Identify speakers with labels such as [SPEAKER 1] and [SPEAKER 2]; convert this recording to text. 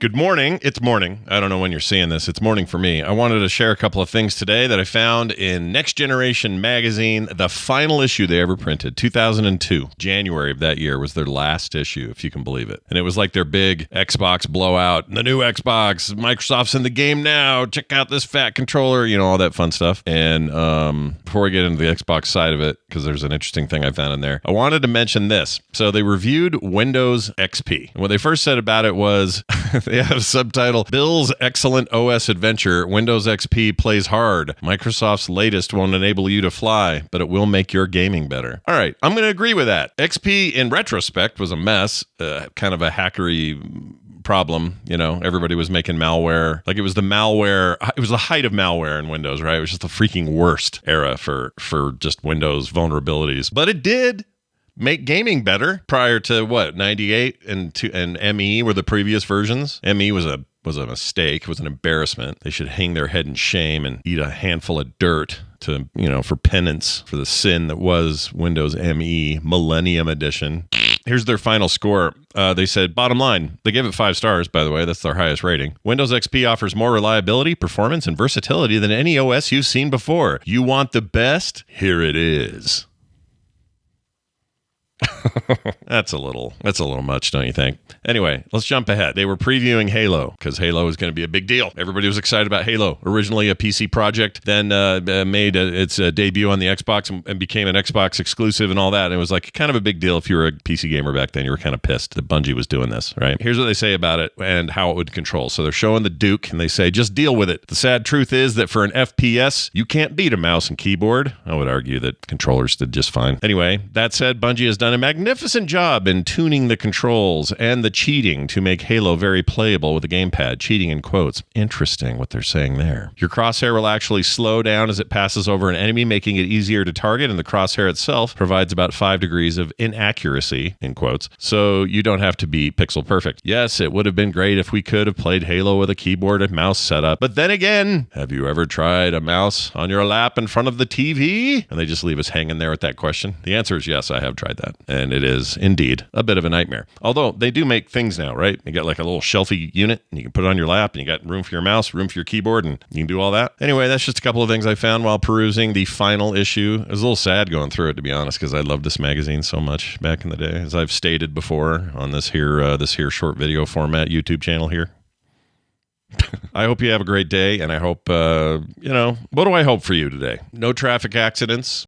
[SPEAKER 1] Good morning. It's morning. I don't know when you're seeing this. It's morning for me. I wanted to share a couple of things today that I found in Next Generation magazine, the final issue they ever printed, 2002. January of that year was their last issue, if you can believe it. And it was like their big Xbox blowout. The new Xbox, Microsoft's in the game now. Check out this fat controller, all that fun stuff. And before we get into the Xbox side of it, because there's an interesting thing I found in there, I wanted to mention this. So they reviewed Windows XP. And what they first said about it was... They have a subtitle, Bill's Excellent OS Adventure, Windows XP Plays Hard. Microsoft's latest won't enable you to fly, but it will make your gaming better. All right, I'm going to agree with that. XP, in retrospect, was a mess, kind of a hackery problem. Everybody was making malware. Like it was the height of malware in Windows, right? It was just the freaking worst era for just Windows vulnerabilities. But it did make gaming better prior to 98 and ME were the previous versions. ME was a mistake. It was an embarrassment. They should hang their head in shame and eat a handful of dirt to, for penance for the sin that was Windows ME Millennium Edition. Here's their final score. They said, bottom line, they gave it 5 stars, by the way. That's their highest rating. Windows XP offers more reliability, performance, and versatility than any OS you've seen before. You want the best? Here it is. That's a little much, don't you think? Anyway, let's jump ahead. They were previewing Halo because Halo is going to be a big deal. Everybody was excited about Halo. Originally a PC project, then made its debut on the Xbox and became an Xbox exclusive and all that. And it was like kind of a big deal if you were a PC gamer back then. You were kind of pissed that Bungie was doing this, right? Here's what they say about it and how it would control. So they're showing the Duke and they say, just deal with it. The sad truth is that for an FPS, you can't beat a mouse and keyboard. I would argue that controllers did just fine. Anyway, that said, Bungie has done a magnificent job in tuning the controls and the cheating to make Halo very playable with a gamepad. Cheating in quotes. Interesting what they're saying there. Your crosshair will actually slow down as it passes over an enemy, making it easier to target, and the crosshair itself provides about 5 degrees of inaccuracy, in quotes, so you don't have to be pixel perfect. Yes, it would have been great if we could have played Halo with a keyboard and mouse setup, but then again, have you ever tried a mouse on your lap in front of the TV? And they just leave us hanging there with that question. The answer is yes, I have tried that. And it is indeed a bit of a nightmare. Although they do make things now, right? You got like a little shelfie unit and you can put it on your lap and you got room for your mouse, room for your keyboard, and you can do all that. Anyway, that's just a couple of things I found while perusing the final issue. It was a little sad going through it, to be honest, because I loved this magazine so much back in the day, as I've stated before on this here short video format YouTube channel here. I hope you have a great day, and I hope, what do I hope for you today? No traffic accidents.